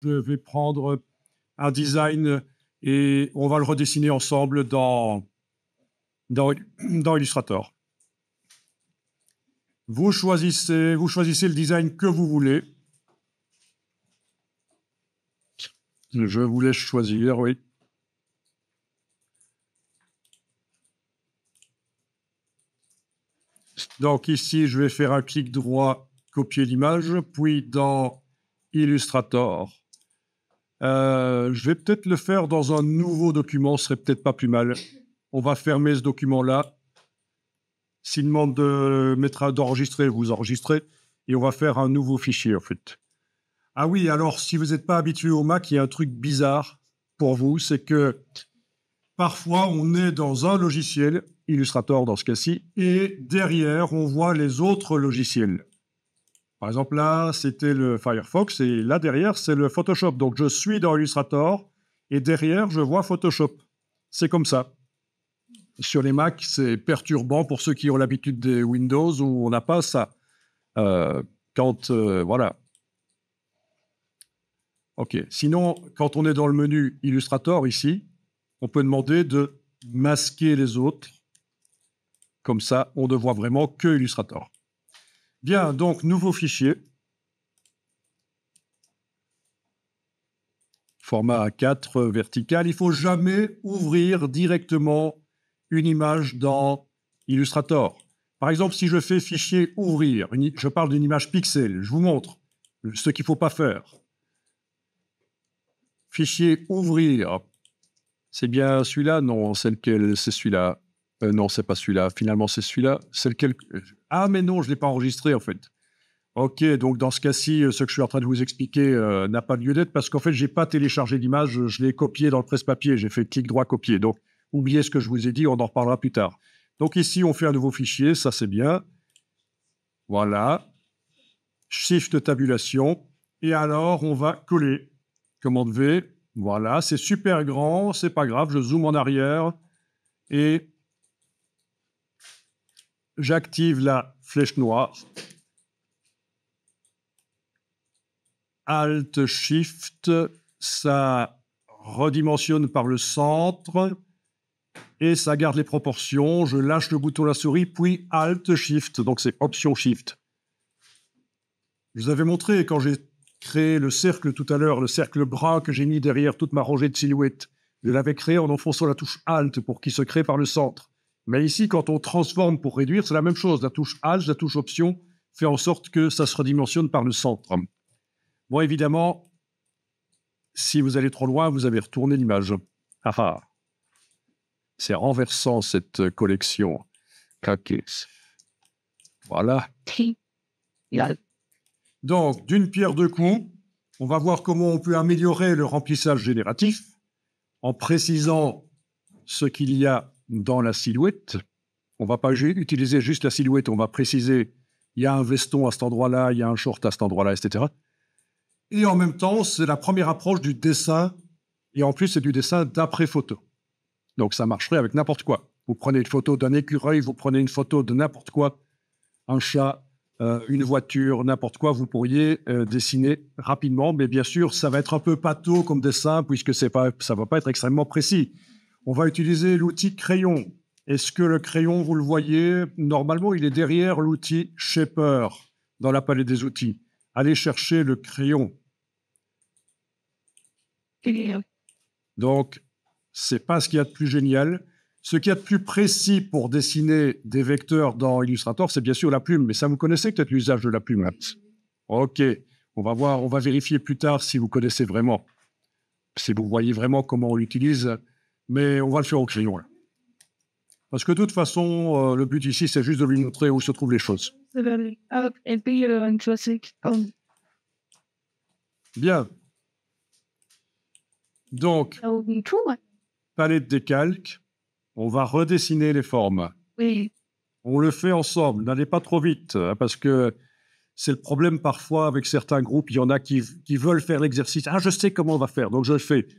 Je vais prendre un design et on va le redessiner ensemble dans Illustrator. Vous choisissez le design que vous voulez. Je vous laisse choisir, oui. Donc ici, je vais faire un clic droit, copier l'image, puis dans Illustrator. Je vais peut-être le faire dans un nouveau document, ce serait peut-être pas plus mal. On va fermer ce document-là. S'il demande d'enregistrer, vous enregistrez. Et on va faire un nouveau fichier, en fait. Ah oui, alors, si vous n'êtes pas habitué au Mac, il y a un truc bizarre pour vous, c'est que parfois, on est dans un logiciel, Illustrator dans ce cas-ci, et derrière, on voit les autres logiciels. Par exemple, là, c'était le Firefox, et là, derrière, c'est le Photoshop. Donc, je suis dans Illustrator, et derrière, je vois Photoshop. C'est comme ça. Sur les Mac, c'est perturbant pour ceux qui ont l'habitude des Windows, où on n'a pas ça. Voilà. OK. Sinon, quand on est dans le menu Illustrator, ici, on peut demander de masquer les autres. Comme ça, on ne voit vraiment que Illustrator. Bien, donc, nouveau fichier. Format A4 vertical. Il ne faut jamais ouvrir directement une image dans Illustrator. Par exemple, si je fais fichier ouvrir, je parle d'une image pixel, je vous montre ce qu'il ne faut pas faire. Fichier ouvrir, c'est bien celui-là? Non, c'est lequel? C'est celui-là. Non, c'est pas celui-là. Finalement, c'est celui-là. C'est lequel? Ah, mais non, je ne l'ai pas enregistré, en fait. OK, donc dans ce cas-ci, ce que je suis en train de vous expliquer n'a pas lieu d'être parce qu'en fait, je n'ai pas téléchargé l'image, je l'ai copié dans le presse-papier, j'ai fait clic droit copier. Donc, oubliez ce que je vous ai dit, on en reparlera plus tard. Donc ici, on fait un nouveau fichier, ça c'est bien. Voilà. Shift tabulation. Et alors, on va coller. Commande V. Voilà, c'est super grand, c'est pas grave, je zoome en arrière et j'active la flèche noire. Alt Shift, ça redimensionne par le centre et ça garde les proportions. Je lâche le bouton de la souris, puis Alt Shift, donc c'est Option Shift. Je vous avais montré quand j'ai créé le cercle tout à l'heure, le cercle brun que j'ai mis derrière toute ma rangée de silhouettes. Je l'avais créé en enfonçant la touche Alt pour qu'il se crée par le centre. Mais ici, quand on transforme pour réduire, c'est la même chose. La touche Alt, la touche Option, fait en sorte que ça se redimensionne par le centre. Bon, évidemment, si vous allez trop loin, vous avez retourné l'image. Ah ah. C'est renversant, cette collection. Voilà. Donc, d'une pierre deux coups, on va voir comment on peut améliorer le remplissage génératif en précisant ce qu'il y a dans la silhouette. On ne va pas utiliser juste la silhouette, on va préciser il y a un veston à cet endroit-là, il y a un short à cet endroit-là, etc. Et en même temps, c'est la première approche du dessin, et en plus, c'est du dessin d'après-photo. Donc, ça marcherait avec n'importe quoi. Vous prenez une photo d'un écureuil, vous prenez une photo de n'importe quoi, un chat, une voiture, n'importe quoi, vous pourriez dessiner rapidement. Mais bien sûr, ça va être un peu pâteau comme dessin, puisque ça ne va pas être extrêmement précis. On va utiliser l'outil crayon. Est-ce que le crayon, vous le voyez? Normalement, il est derrière l'outil Shaper dans la palette des outils. Allez chercher le crayon. Donc, c'est pas ce qu'il y a de plus génial. Ce qu'il y a de plus précis pour dessiner des vecteurs dans Illustrator, c'est bien sûr la plume. Mais ça, vous connaissez peut-être l'usage de la plume. Hein? OK. On va voir, on va vérifier plus tard si vous connaissez vraiment. Si vous voyez vraiment comment on l'utilise. Mais on va le faire au crayon, là. Parce que de toute façon, le but ici, c'est juste de lui montrer où se trouvent les choses. Bien. Donc, palette des calques, on va redessiner les formes. Oui. On le fait ensemble, n'allez pas trop vite, parce que c'est le problème parfois avec certains groupes. Il y en a qui veulent faire l'exercice. Ah, je sais comment on va faire, donc je le fais.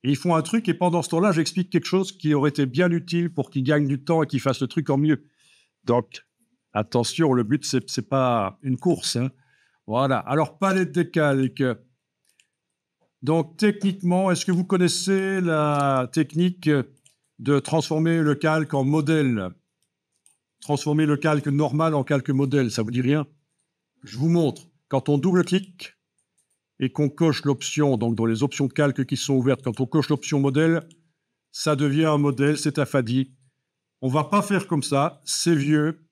Et ils font un truc, et pendant ce temps-là, j'explique quelque chose qui aurait été bien utile pour qu'ils gagnent du temps et qu'ils fassent le truc en mieux. Donc, attention, le but, c'est pas une course. Hein. Voilà. Alors, palette des calques. Donc, techniquement, est-ce que vous connaissez la technique de transformer le calque en modèle? Transformer le calque normal en calque modèle, ça vous dit rien? Je vous montre. Quand on double-clique et qu'on coche l'option, donc dans les options de calque qui sont ouvertes, quand on coche l'option modèle, ça devient un modèle, c'est affadi. On ne va pas faire comme ça, c'est vieux.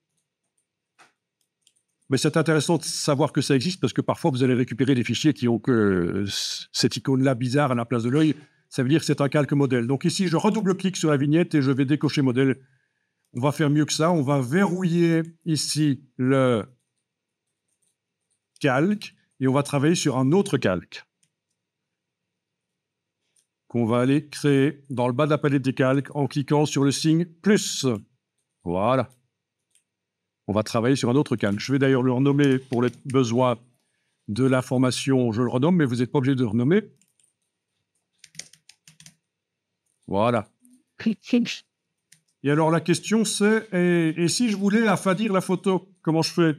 Mais c'est intéressant de savoir que ça existe parce que parfois vous allez récupérer des fichiers qui ont que cette icône-là bizarre à la place de l'œil. Ça veut dire que c'est un calque modèle. Donc ici, je redouble-clique sur la vignette et je vais décocher modèle. On va faire mieux que ça. On va verrouiller ici le calque et on va travailler sur un autre calque qu'on va aller créer dans le bas de la palette des calques en cliquant sur le signe plus. Voilà. On va travailler sur un autre calque. Je vais d'ailleurs le renommer pour les besoins de la formation. Je le renomme, mais vous n'êtes pas obligé de le renommer. Voilà. Et alors la question c'est, et si je voulais affadir la photo, comment je fais?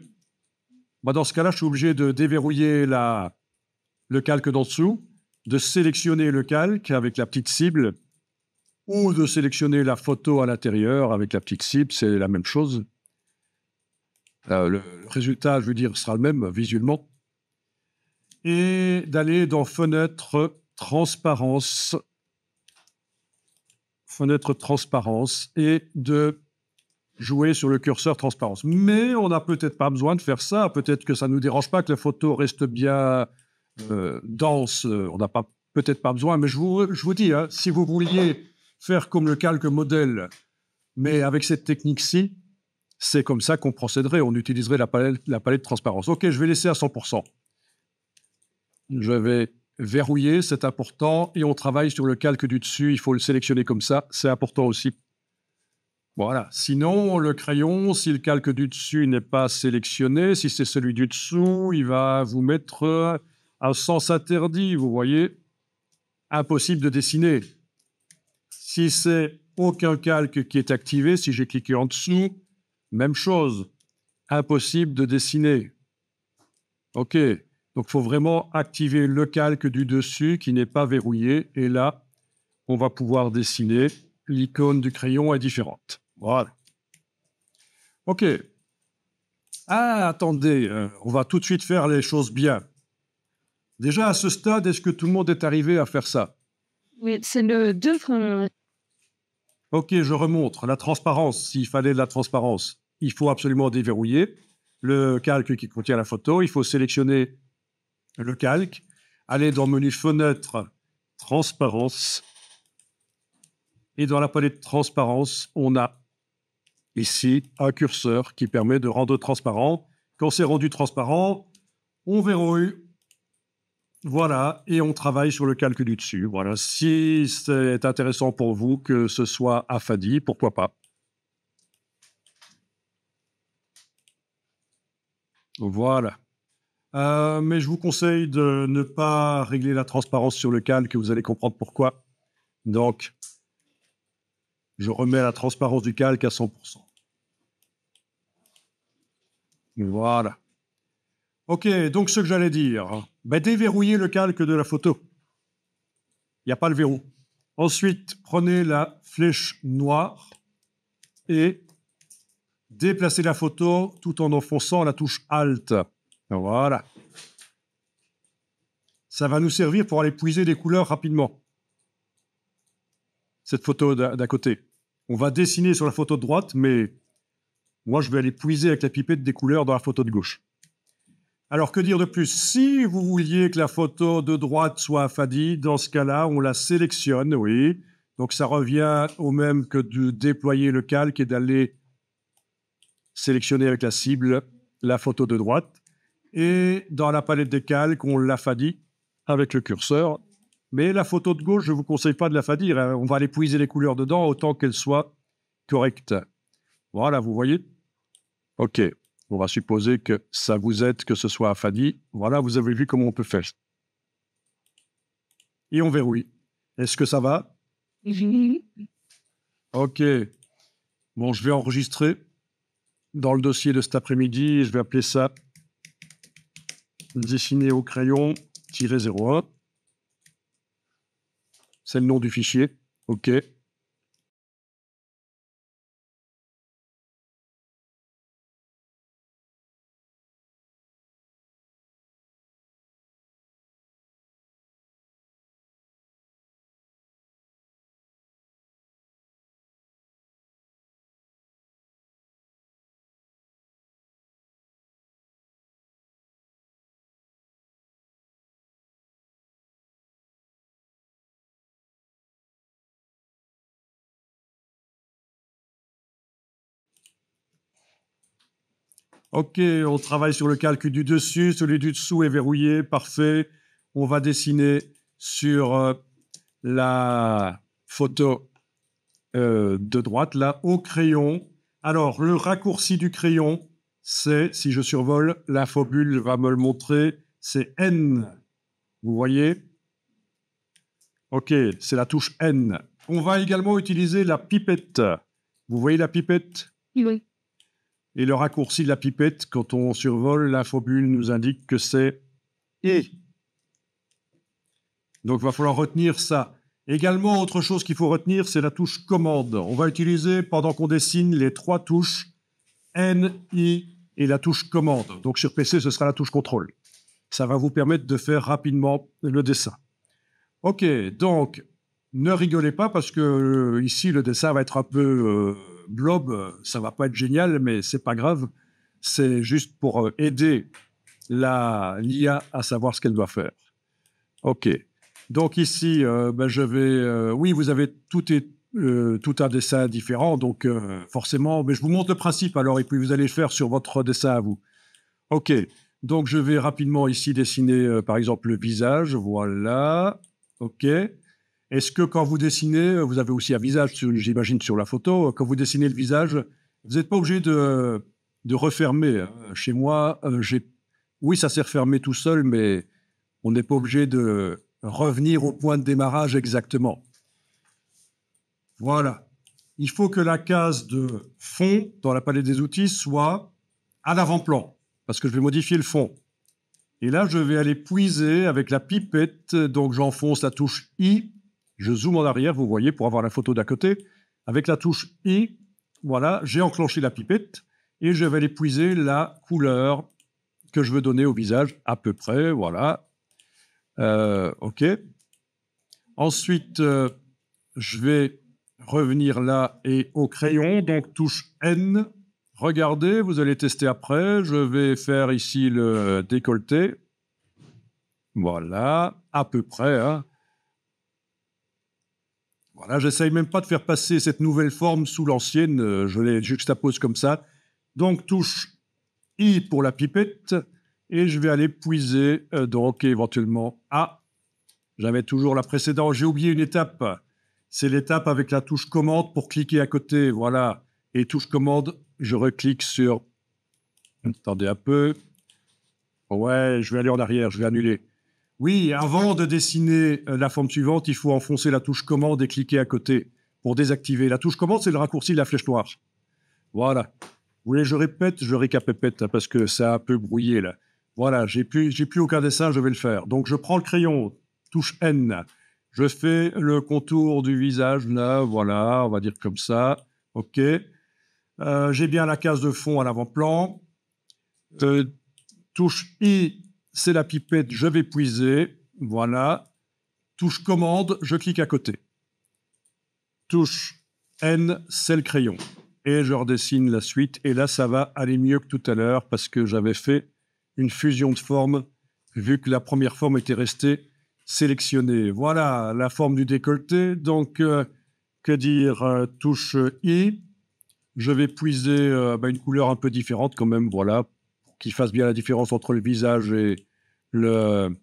Bah, dans ce cas-là, je suis obligé de déverrouiller le calque d'en dessous, de sélectionner le calque avec la petite cible, ou de sélectionner la photo à l'intérieur avec la petite cible, c'est la même chose. Le résultat, je veux dire, sera le même visuellement. Et d'aller dans Fenêtre, Transparence, Fenêtre, Transparence, et de jouer sur le curseur Transparence. Mais on n'a peut-être pas besoin de faire ça. Peut-être que ça ne nous dérange pas que la photo reste bien dense. On n'a peut-être pas besoin. Mais je vous dis, hein, si vous vouliez faire comme le calque modèle, mais avec cette technique-ci, c'est comme ça qu'on procéderait. On utiliserait la palette de transparence. OK, je vais laisser à 100%. Je vais verrouiller, c'est important. Et on travaille sur le calque du dessus. Il faut le sélectionner comme ça. C'est important aussi. Voilà. Sinon, le crayon, si le calque du dessus n'est pas sélectionné, si c'est celui du dessous, il va vous mettre un sens interdit, vous voyez. Impossible de dessiner. Si c'est aucun calque qui est activé, si j'ai cliqué en dessous, même chose. Impossible de dessiner. OK. Donc, il faut vraiment activer le calque du dessus qui n'est pas verrouillé. Et là, on va pouvoir dessiner. L'icône du crayon est différente. Voilà. OK. Ah, attendez, on va tout de suite faire les choses bien. Déjà, à ce stade, est-ce que tout le monde est arrivé à faire ça? Oui, c'est le 2. OK, je remonte. La transparence, s'il fallait de la transparence, il faut absolument déverrouiller le calque qui contient la photo. Il faut sélectionner le calque, aller dans le menu Fenêtre, Transparence. Et dans la palette Transparence, on a ici un curseur qui permet de rendre transparent. Quand c'est rendu transparent, on verrouille. Voilà, et on travaille sur le calque du dessus. Voilà, si c'est intéressant pour vous que ce soit affadi, pourquoi pas. Voilà. Mais je vous conseille de ne pas régler la transparence sur le calque, vous allez comprendre pourquoi. Donc, je remets la transparence du calque à 100%. Voilà. OK, donc ce que j'allais dire, déverrouillez le calque de la photo. Il n'y a pas le verrou. Ensuite, prenez la flèche noire et déplacez la photo tout en enfonçant la touche Alt. Voilà. Ça va nous servir pour aller puiser des couleurs rapidement. Cette photo d'à côté. On va dessiner sur la photo de droite, mais moi, je vais aller puiser avec la pipette des couleurs dans la photo de gauche. Alors, que dire de plus? Si vous vouliez que la photo de droite soit affadie, dans ce cas-là, on la sélectionne, oui. Donc, ça revient au même que de déployer le calque et d'aller sélectionner avec la cible la photo de droite. Et dans la palette des calques, on l'affadit avec le curseur. Mais la photo de gauche, je ne vous conseille pas de l'affadir. Hein. On va aller puiser les couleurs dedans autant qu'elles soient correctes. Voilà, vous voyez? OK. On va supposer que ça vous aide que ce soit affadi. Voilà, vous avez vu comment on peut faire. Et on verrouille. Est-ce que ça va? OK. Bon, je vais enregistrer dans le dossier de cet après-midi. Je vais appeler ça dessiner au crayon -01. C'est le nom du fichier. OK. OK, on travaille sur le calcul du dessus, celui du dessous est verrouillé, parfait. On va dessiner sur la photo de droite, là, au crayon. Alors, le raccourci du crayon, c'est, si je survole, la formule va me le montrer, c'est N. Vous voyez? OK, c'est la touche N. On va également utiliser la pipette. Vous voyez la pipette? Oui. Et le raccourci de la pipette, quand on survole, l'infobule nous indique que c'est E. Donc, il va falloir retenir ça. Également, autre chose qu'il faut retenir, c'est la touche commande. On va utiliser, pendant qu'on dessine, les 3 touches N, I et la touche commande. Donc, sur PC, ce sera la touche contrôle. Ça va vous permettre de faire rapidement le dessin. OK, donc, ne rigolez pas parce que ici, le dessin va être un peu blob. Ça va pas être génial, mais c'est pas grave. C'est juste pour aider l'IA à savoir ce qu'elle doit faire. OK. Donc ici, je vais... oui, vous avez tout un dessin différent, donc forcément... Mais je vous montre le principe alors, et puis vous allez le faire sur votre dessin à vous. OK. Donc je vais rapidement ici dessiner, par exemple, le visage. Voilà. OK. Est-ce que quand vous dessinez, vous avez aussi un visage, j'imagine, sur la photo. Quand vous dessinez le visage, vous n'êtes pas obligé de refermer. Chez moi, oui, ça s'est refermé tout seul, mais on n'est pas obligé de revenir au point de démarrage exactement. Voilà. Il faut que la case de fond dans la palette des outils soit à l'avant-plan, parce que je vais modifier le fond. Et là, je vais aller puiser avec la pipette. Donc, j'enfonce la touche I. Je zoome en arrière, vous voyez, pour avoir la photo d'à côté. Avec la touche I, voilà, j'ai enclenché la pipette et je vais aller puiser la couleur que je veux donner au visage, à peu près, voilà. OK. Ensuite, je vais revenir là et au crayon, donc touche N. Regardez, vous allez tester après. Je vais faire ici le décolleté. Voilà, à peu près. Hein. Voilà, j'essaye même pas de faire passer cette nouvelle forme sous l'ancienne. Je les juxtapose comme ça. Donc, touche I pour la pipette. Et je vais aller puiser, donc éventuellement A. J'avais toujours la précédente. J'ai oublié une étape. C'est l'étape avec la touche commande pour cliquer à côté. Voilà. Et touche commande, je reclique sur... Attendez un peu. Ouais, je vais aller en arrière, je vais annuler. Oui, avant de dessiner la forme suivante, il faut enfoncer la touche commande et cliquer à côté pour désactiver. La touche commande, c'est le raccourci de la flèche noire. Voilà. Vous voulez que je répète? Je récapépète parce que ça a un peu brouillé là. Voilà, j'ai plus aucun dessin, je vais le faire. Donc je prends le crayon, touche N. Je fais le contour du visage là, voilà, on va dire comme ça. OK. J'ai bien la case de fond à l'avant-plan. Touche I, c'est la pipette, je vais puiser. Voilà. Touche commande, je clique à côté. Touche N, c'est le crayon. Et je redessine la suite. Et là, ça va aller mieux que tout à l'heure parce que j'avais fait une fusion de formes vu que la première forme était restée sélectionnée. Voilà la forme du décolleté. Donc, que dire, touche I. Je vais puiser une couleur un peu différente quand même, voilà, pour qu'il fasse bien la différence entre le visage et le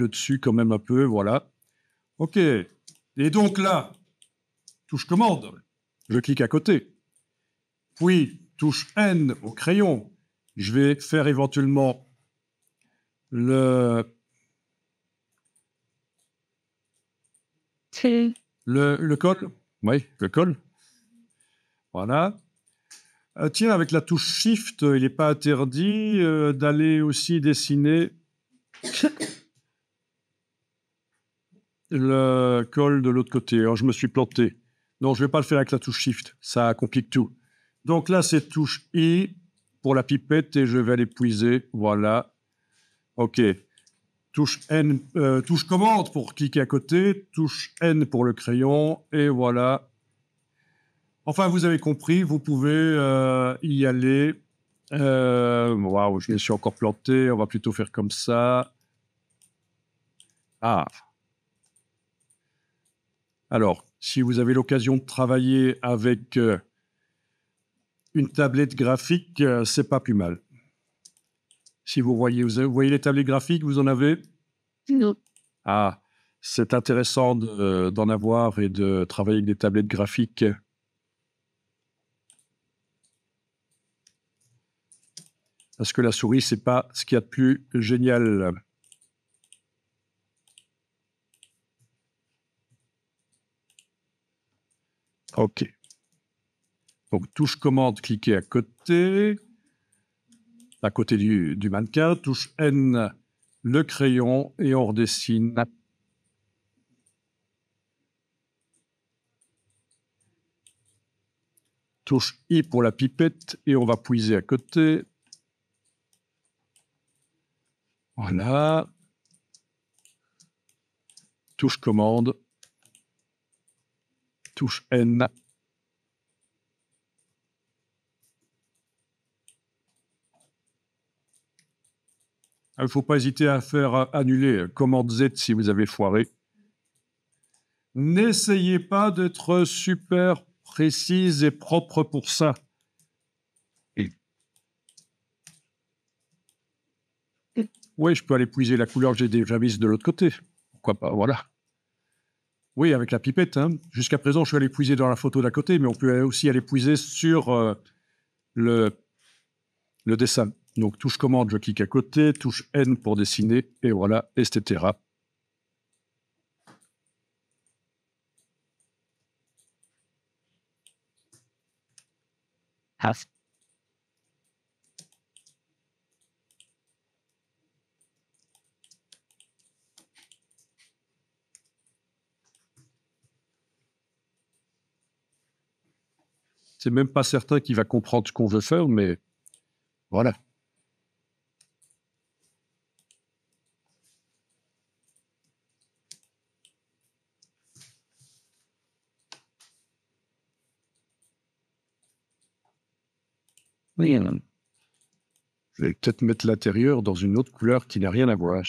dessus quand même un peu, voilà. OK. Et donc là, touche commande, je clique à côté. Puis, touche N au crayon. Je vais faire éventuellement le col. Oui, le col. Voilà. Tiens, avec la touche Shift, il n'est pas interdit d'aller aussi dessiner le col de l'autre côté. Alors, je me suis planté. Non, je ne vais pas le faire avec la touche Shift. Ça complique tout. Donc là, c'est touche I pour la pipette et je vais aller puiser. Voilà. OK. Touche N, touche commande pour cliquer à côté. Touche N pour le crayon. Et voilà. Enfin, vous avez compris. Vous pouvez y aller. Waouh, je me suis encore planté. On va plutôt faire comme ça. Ah. Alors, si vous avez l'occasion de travailler avec une tablette graphique, c'est pas plus mal. Si vous voyez les tablettes graphiques, vous en avez? Non. Ah, c'est intéressant d'en avoir et de travailler avec des tablettes graphiques. Parce que la souris, c'est pas ce qu'il y a de plus génial. OK. Donc, touche commande, cliquez à côté du mannequin. Touche N, le crayon, et on redessine. Touche I pour la pipette, et on va puiser à côté. Voilà. Touche commande. Touche N. Il ne faut pas hésiter à faire annuler commande Z si vous avez foiré. N'essayez pas d'être super précise et propre pour ça. Oui, je peux aller puiser la couleur que j'ai déjà mise de l'autre côté. Pourquoi pas, voilà. Oui, avec la pipette. Hein. Jusqu'à présent, je suis allé puiser dans la photo d'à côté, mais on peut aussi aller puiser sur le dessin. Donc, touche commande, je clique à côté, touche N pour dessiner, et voilà, etc. C'est même pas certain qu'il va comprendre ce qu'on veut faire, mais voilà. Oui, je vais peut-être mettre l'intérieur dans une autre couleur qui n'a rien à voir.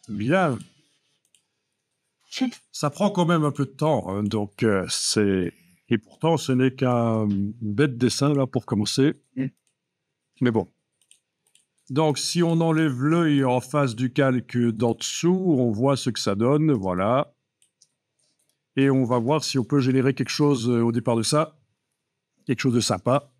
Bien. Ça prend quand même un peu de temps, hein, donc c'est... Et pourtant, ce n'est qu'un bête dessin, là, pour commencer. Mais bon. Donc, si on enlève l'œil en face du calque d'en dessous, on voit ce que ça donne, voilà. Et on va voir si on peut générer quelque chose au départ de ça. Quelque chose de sympa.